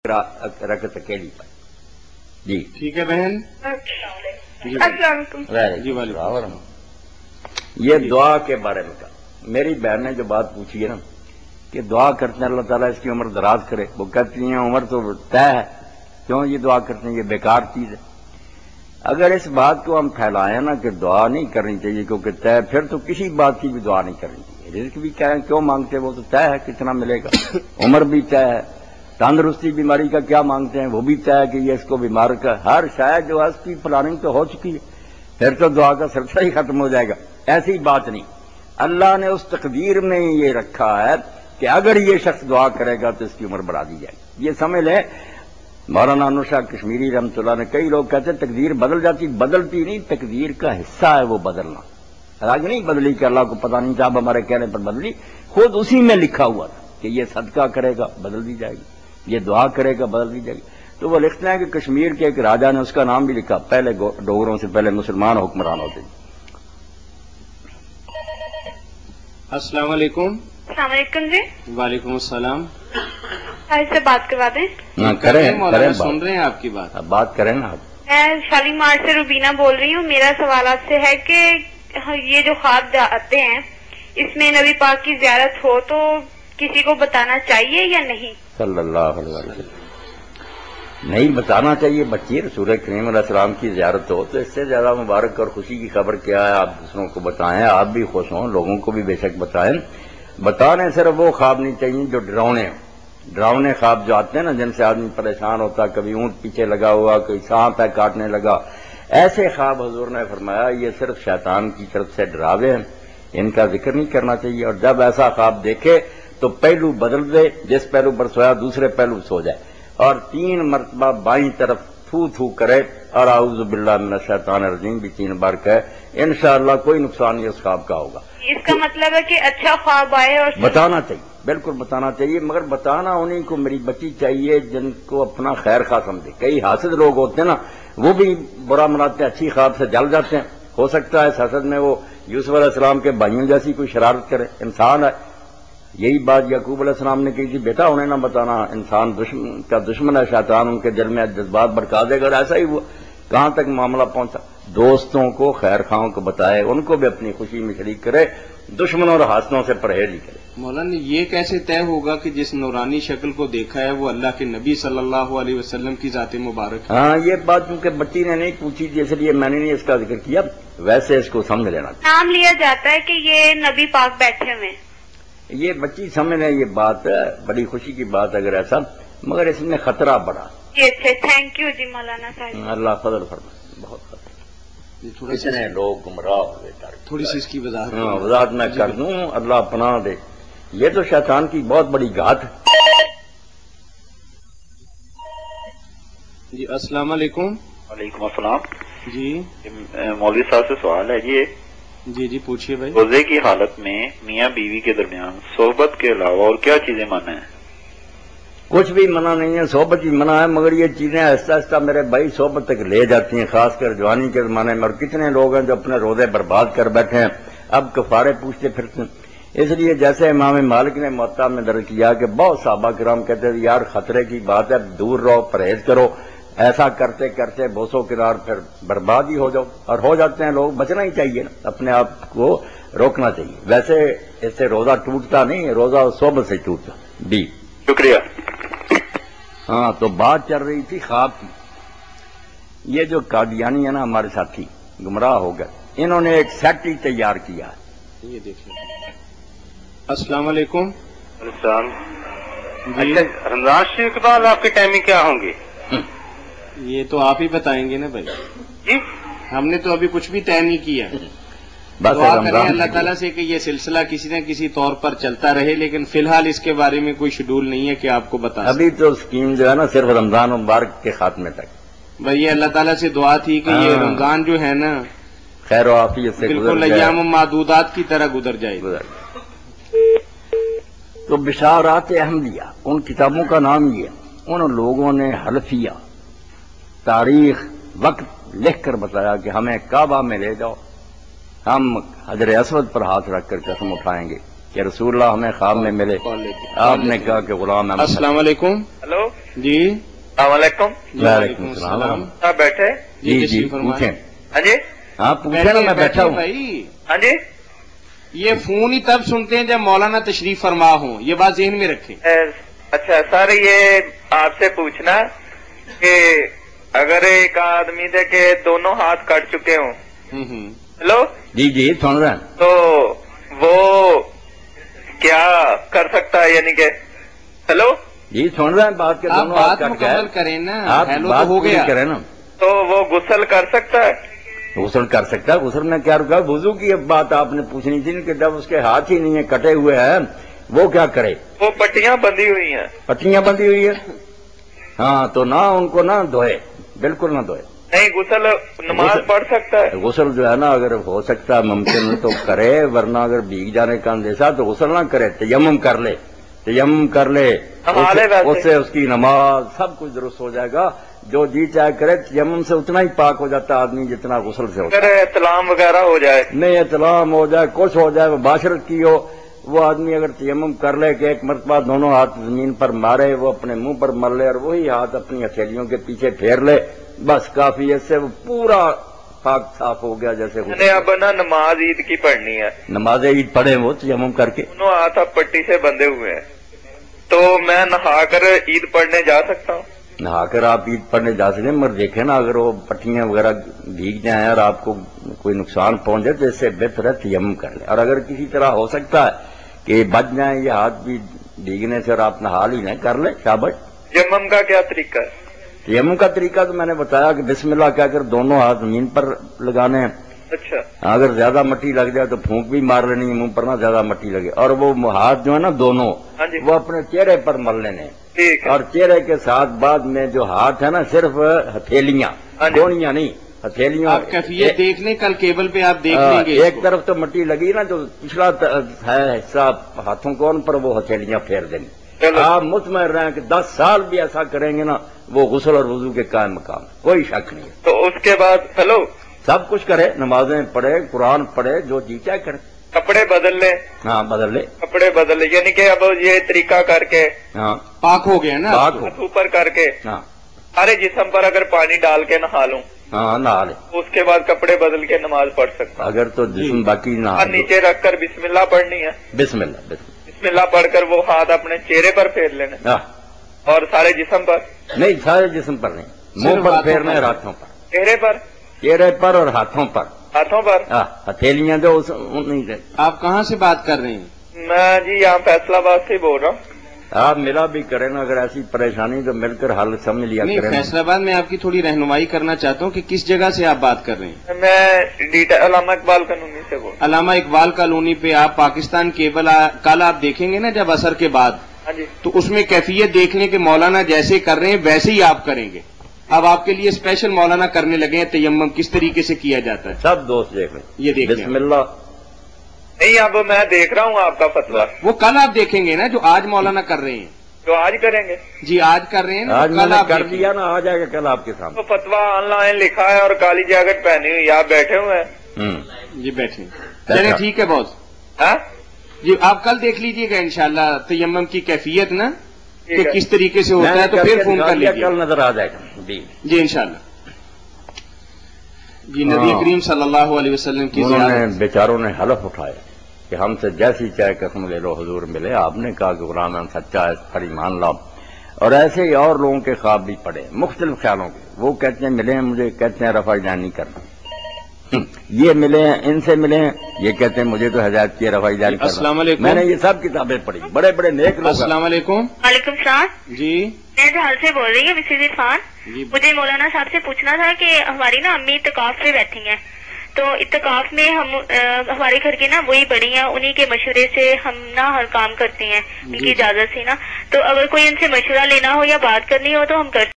رکعت اکیلی پر. جی ٹھیک ہے بہن. السلام علیکم. جی وعلیکم. یہ دعا کے بارے میں کہا. میری بہن نے جو بات پوچھی ہے نا کہ دعا کرتے ہیں اللہ تعالیٰ اس کی عمر دراز کرے، وہ کہتی ہیں عمر تو طے ہے، کیوں یہ دعا کرتے ہیں، یہ بیکار چیز ہے. اگر اس بات کو ہم پھیلائیں نا کہ دعا نہیں کرنی چاہیے کیونکہ طے، پھر تو کسی بات کی بھی دعا نہیں کرنی چاہیے. رزق بھی کہیں کیوں مانگتے ہیں، وہ تو طے ہے کتنا ملے گا. عمر بھی طے ہے، تندرستی بیماری کا کیا مانگتے ہیں وہ بھی طے ہے کہ یہ اس کو بیمار کا ہر شاید جو ہے اس کی پلاننگ تو ہو چکی ہے، پھر تو دعا کا سلسلہ ہی ختم ہو جائے گا. ایسی بات نہیں، اللہ نے اس تقدیر میں یہ رکھا ہے کہ اگر یہ شخص دعا کرے گا تو اس کی عمر بڑھا دی جائے گی. یہ سمجھ لیں. مولانا انور شاہ کشمیری رحمۃ اللہ نے کئی لوگ کہتے ہیں تقدیر بدل جاتی، بدلتی نہیں، تقدیر کا حصہ ہے وہ بدلنا. حالانکہ نہیں بدلی کہ اللہ کو پتہ نہیں تھا، اب ہمارے کہنے پر بدلی، خود اسی میں لکھا ہوا تھا کہ یہ صدقہ کرے گا بدل دی جائے گی، یہ دعا کرے گا بدل دی جائے گی. تو وہ لکھتے ہیں کہ کشمیر کے ایک راجا نے اس کا نام بھی لکھا، پہلے ڈوگروں سے پہلے مسلمان حکمران ہوتے تھے. السلام علیکم. السلام علیکم جی. وعلیکم السلام. سے بات کروا دیں. مولانا سن رہے ہیں آپ کی بات. بات کریں نا آپ. میں شالیمار سے روبینہ بول رہی ہوں. میرا سوال آپ سے ہے کہ یہ جو خواب آتے ہیں اس میں نبی پاک کی زیارت ہو تو کسی کو بتانا چاہیے یا نہیں؟ صلی اللہ علیہ وسلم. نہیں بتانا چاہیے. بچی رسول کریم علیہ السلام کی زیارت ہو تو اس سے زیادہ مبارک اور خوشی کی خبر کیا ہے. آپ دوسروں کو بتائیں، آپ بھی خوش ہوں، لوگوں کو بھی بے شک بتائیں. بتانے صرف وہ خواب نہیں چاہیے جو ڈراؤنے ہوں. ڈراؤنے خواب جو آتے ہیں نا جن سے آدمی پریشان ہوتا، کبھی اونٹ پیچھے لگا ہوا، کوئی سانپ ہے کاٹنے لگا، ایسے خواب حضور نے فرمایا یہ صرف شیطان کی طرف سے ڈراوے ہیں، ان کا ذکر نہیں کرنا چاہیے. اور جب ایسا خواب دیکھے تو پہلو بدل دے، جس پہلو پر سویا دوسرے پہلو سو جائے، اور 3 مرتبہ بائیں طرف تھو تھو کرے اور اعوذ باللہ من الشیطان الرجیم بھی 3 بار کہے. انشاءاللہ کوئی نقصان نہیں اس خواب کا ہوگا. اس کا مطلب ہے کہ اچھا خواب آئے اور بتانا چاہیے، بالکل بتانا چاہیے، مگر بتانا انہیں کو میری بچی چاہیے جن کو اپنا خیر خواہ سمجھے. کئی حاسد لوگ ہوتے ہیں نا، وہ بھی برا مناتے ہیں، اچھی خواب سے جل جاتے ہیں. ہو سکتا ہے اس حسد میں وہ یوسف علیہ السلام کے بھائیوں جیسی کوئی شرارت کرے. انسان ہے. یہی بات یعقوب علیہ السلام نے کہی تھی، بیٹا انہیں نہ بتانا، انسان کا دشمن ہے شیطان، ان کے دل میں جذبات بھڑکا دے گا. اور ایسا ہی ہوا. کہاں تک معاملہ پہنچا. دوستوں کو، خیر خواہوں کو بتائے، ان کو بھی اپنی خوشی میں شریک کرے، دشمنوں اور حاسدوں سے پرہیز ہی کرے. مولانا یہ کیسے طے ہوگا کہ جس نورانی شکل کو دیکھا ہے وہ اللہ کے نبی صلی اللہ علیہ وسلم کی ذات مبارک ہے؟ ہاں یہ بات کیونکہ بچی نے نہیں پوچھی تھی اس لیے میں نے نہیں اس کا ذکر کیا. ویسے اس کو سمجھ لینا چاہیے. نام لیا جاتا ہے کہ یہ نبی پاک بیٹھے ہوئے ہیں. یہ بچی سمجھ لیں، یہ بات بڑی خوشی کی بات اگر ایسا، مگر اس میں خطرہ بڑا. جی اچھا، تھینک یو جی مولانا صاحب. اللہ فضل فرمائے. بہت خطرہ. اتنے لوگ گمراہ ہوئے. تھوڑی سی اس کی وضاحت. وضاحت میں کر دوں. اللہ پناہ دے. یہ تو شیطان کی بہت بڑی گھات ہے. جی السلام علیکم. وعلیکم السلام. جی مولوی صاحب سے سوال ہے جی پوچھیے بھائی. روزے کی حالت میں میاں بیوی کے درمیان صحبت کے علاوہ اور کیا چیزیں منع ہیں؟ کچھ بھی منع نہیں ہے، صحبت بھی منع ہے، مگر یہ چیزیں آہستہ آہستہ میرے بھائی صحبت تک لے جاتی ہیں، خاص کر جوانی کے زمانے میں. اور کتنے لوگ ہیں جو اپنے روزے برباد کر بیٹھے ہیں، اب کفارے پوچھتے پھرتے ہیں. اس لیے جیسے امام مالک نے موطا میں درج کیا کہ بہت صحابہ کرام کہتے تھے یار خطرے کی بات ہے، دور رہو، پرہیز کرو. ایسا کرتے کرتے بوسو کنار پھر برباد ہی ہو جاؤ. اور ہو جاتے ہیں لوگ. بچنا ہی چاہیے نا، اپنے آپ کو روکنا چاہیے. ویسے اس سے روزہ ٹوٹتا نہیں، روزہ صحبت سے ٹوٹتا. جی شکریہ. ہاں تو بات چل رہی تھی خواب کی. یہ جو قادیانی ہے نا ہمارے ساتھی، گمراہ ہو گئے، انہوں نے ایک سیٹ ہی تیار کیا. یہ دیکھیں. السلام علیکم. السلام. جی رمضان شریف کے بعد آپ کی ٹائمنگ کیا ہوں گی؟ یہ تو آپ ہی بتائیں گے نا بھائی. جی ہم نے تو ابھی کچھ بھی طے نہیں کیا. بس دعا کریں رمضان اللہ تعالیٰ سے کہ یہ سلسلہ کسی نہ کسی طور پر چلتا رہے، لیکن فی الحال اس کے بارے میں کوئی شیڈول نہیں ہے کہ آپ کو بتا. ابھی تو اسکیم جو ہے نا صرف رمضان مبارک کے خاتمے تک. بھائی یہ اللہ تعالیٰ سے دعا تھی کہ یہ رمضان جو ہے نا خیر و عافیت سے بالکل ایام معدودات کی طرح گزر جائے. تو بشارات احمدیہ ان کتابوں کا نام یہ ہے. ان لوگوں نے حلفیہ، تاریخ، وقت لکھ کر بتایا کہ ہمیں کعبہ میں لے جاؤ، ہم حجر اسود پر ہاتھ رکھ کر قسم اٹھائیں گے کہ رسول اللہ ہمیں خواب میں ملے. آپ نے کہا کہ غلام احمد. السلام علیکم. ہلو جی السلام علیکم. وعلیکم السلام. آپ بیٹھے؟ جی پوچھیں. ہاں جی ہاں پوچھیں نا, میں بیٹھا ہوں. بھائی ہاں جی. یہ فون ہی تب سنتے ہیں جب مولانا تشریف فرما ہوں, یہ بات ذہن میں رکھیں. اچھا سر, یہ آپ سے پوچھنا کہ اگر ایک آدمی دے کے دونوں ہاتھ کٹ چکے ہوں, ہلو جی سن رہے ہیں, تو وہ کیا کر سکتا ہے, یعنی کہ ہلو جی سن رہے ہیں بات کے آپ دونوں ہاتھ بات کٹ گئے. مکمل کریں نا. آپ ہیلو بات تو ہو پوری گیا. کریں نا. تو وہ غسل کر سکتا ہے؟ غسل کر سکتا ہے. غسل میں کیا رکا, وضو کی اب بات آپ نے پوچھنی تھی کہ جب اس کے ہاتھ ہی نہیں ہے, کٹے ہوئے ہیں, وہ کیا کرے؟ وہ پٹیاں بندھی ہوئی ہیں. پٹیاں بندھی ہوئی ہے, ہاں تو نہ ان کو نہ دھوئے, بالکل نہ دھوئے. نہیں غسل نماز پڑھ سکتا ہے. غسل جو ہے نا اگر ہو سکتا ہے ممکن ہے تو کرے, ورنہ اگر بھیگ جانے کا اندیشہ تو غسل نہ کرے, تیمم کر لے. تیمم کر لے, اس سے اس کی نماز سب کچھ درست ہو جائے گا. جو جی چاہے کرے, تیمم سے اتنا ہی پاک ہو جاتا ہے آدمی جتنا غسل سے ہوتا ہے. اگر احتلام وغیرہ ہو جائے, نہیں احتلام ہو جائے, کچھ ہو جائے, مباشرت کی ہو, وہ آدمی اگر تیمم کر لے کہ ایک مرتبہ دونوں ہاتھ زمین پر مارے, وہ اپنے منہ پر مر لے اور وہی ہاتھ اپنی ہتھیلیوں کے پیچھے پھیر لے, بس کافی ہے. اس سے وہ پورا پاک صاف ہو گیا. جیسے میں نے اب نا نماز عید کی پڑھنی ہے, نماز عید پڑھے وہ تیمم کر کے, دونوں ہاتھ اب پٹی سے بندھے ہوئے ہیں, تو میں نہا کر عید پڑھنے جا سکتا ہوں؟ نہا کر آپ عید پڑھنے جا سکتے ہیں, مگر دیکھیں نا اگر وہ پٹیاں وغیرہ بھیگ جائیں اور آپ کو کوئی نقصان پہنچے تو اس سے بہتر ہے تیمم کر لیں. اور اگر کسی طرح ہو سکتا ہے کہ بچ جائیں یہ ہاتھ بھی بھیگنے سے اور آپ نہا لی نہیں, کر لیں, شاباش. تیمم کا کیا طریقہ ہے؟ تیمم کا طریقہ تو میں نے بتایا کہ بسم اللہ کہہ کر دونوں ہاتھ زمین پر لگانے ہیں. اچھا, اگر زیادہ مٹی لگ جائے تو پھونک بھی مار لینی ہے, منہ پر نہ زیادہ مٹی لگے. اور وہ ہاتھ جو ہے نا دونوں, ہاں جی, وہ اپنے چہرے پر مل لینے. ٹھیک ہے. اور چہرے کے ساتھ بعد میں جو ہاتھ ہے نا صرف ہتھیلیاں, گوڑیاں نہیں, ہتھیلیاں. آپ کیفیت دیکھ لیں, کل کیبل پہ آپ دیکھ لیں گے. ایک طرف تو مٹی لگی نا, جو پچھلا ہے حصہ ہاتھوں کو, ان پر وہ ہتھیلیاں پھیر دیں گے. آپ مطمئن رہیں کہ 10 سال بھی ایسا کریں گے نا, وہ غسل اور وضو کے قائم مقام, کوئی شک نہیں ہے. تو اس کے بعد ہلو سب کچھ کرے, نمازیں پڑھے, قرآن پڑھے, جو جی چاہے کرے. کپڑے بدل لیں. ہاں بدل لے, کپڑے بدل لیں, یعنی کہ اب یہ طریقہ کر کے ہاں پاک ہو گیا نا. پاک ہو, اوپر کر کے ہاں سارے جسم پر اگر پانی ڈال کے نہا لوں, ہاں نہا لے. اس کے بعد کپڑے بدل کے نماز پڑھ سکتا ہوں. اگر تو جسم باقی نہ, اور نیچے رکھ کر بسم اللہ پڑھنی ہے. بسم اللہ, بسم اللہ پڑھ کر وہ ہاتھ اپنے چہرے پر پھیر لینے, ہاں اور سارے جسم پر نہیں, سارے جسم پر نہیں, منہ پر پھیرنا ہے, ہاتھوں پر, چہرے پر, چہرے پر اور ہاتھوں پر, ہاتھوں پر. ہتھیلیاں جو نہیں دے. آپ کہاں سے بات کر رہے ہیں؟ میں جی یہاں فیصلہ آباد سے بول رہا ہوں. آپ ملا بھی کریں نا, اگر ایسی پریشانی تو مل کر حل سمجھ لیا نہیں, کریں. فیصلہ آباد میں آپ کی تھوڑی رہنمائی کرنا چاہتا ہوں کہ کس جگہ سے آپ بات کر رہے ہیں. میں علامہ اقبال کالونی سے بول رہا علامہ اقبال کالونی پہ آپ پاکستان کیبل کل آپ دیکھیں گے نا جب عصر کے بعد, ہوں. ہاں جی, تو اس میں کیفیت دیکھ لیں کہ مولانا جیسے کر رہے ہیں ویسے ہی آپ کریں گے. اب آپ کے لیے اسپیشل مولانا کرنے لگے ہیں تیمم کس طریقے سے کیا جاتا ہے. سب دوست دیکھ لیں, یہ دیکھ لیں. بسم اللہ. نہیں اب میں دیکھ رہا ہوں آپ کا فتویٰ, وہ کل آپ دیکھیں گے نا جو آج مولانا کر رہے ہیں. جو آج کریں گے. جی آج کر رہے ہیں نا, آج میں کل نے آپ کر دیکھیں. دیا نا, آ جائے گا کل آپ کے سامنے. تو فتویٰ آن لائن لکھا ہے اور کالی جیکٹ پہنی ہوئی, آپ بیٹھے ہوئے ہیں. جی بیٹھیں, چلیں ٹھیک ہے باس. ہاں جی آپ کل دیکھ لیجئے گا انشاءاللہ تیمم کی کیفیت نا, کہ ٹھیک ہے. کس طریقے سے ہوتا ہے, تو پھر فون کر لیجیے. کل نظر آ جائے گا. جی انشاءاللہ. جی نبی کریم صلی اللہ علیہ وسلم کی انہوں نے زیارت. بیچاروں نے حلف اٹھایا کہ ہم سے جیسی چاہے قسم لے لو حضور ملے. آپ نے کہا کہ قرآن سچا ہے, اس پر ایمان لاؤ. اور ایسے ہی اور لوگوں کے خواب بھی پڑے, مختلف خیالوں کے. وہ کہتے ہیں ملے ہیں مجھے, کہتے ہیں رفع جانی کرنا. یہ ملے ہیں, ان سے ملے ہیں, یہ کہتے ہیں مجھے تو ہدایت کی رفع جانی کرنا. السلام علیکم. میں نے یہ سب کتابیں پڑھی, بڑے بڑے نیک لوگ. السلام علیکم. وعلیکم السلام. جی میں جہال سے بول رہی ہوں, مسز عرفان. جی مجھے مولانا صاحب سے پوچھنا تھا کہ ہماری نا امی اتقاف پہ بیٹھی ہیں, تو اتقاف میں ہم ہمارے گھر کے نا وہی بڑی ہیں, انہی کے مشورے سے ہم نا ہر کام کرتے ہیں, ان کی اجازت سے نا. تو اگر کوئی ان سے مشورہ لینا ہو یا بات کرنی ہو تو ہم کر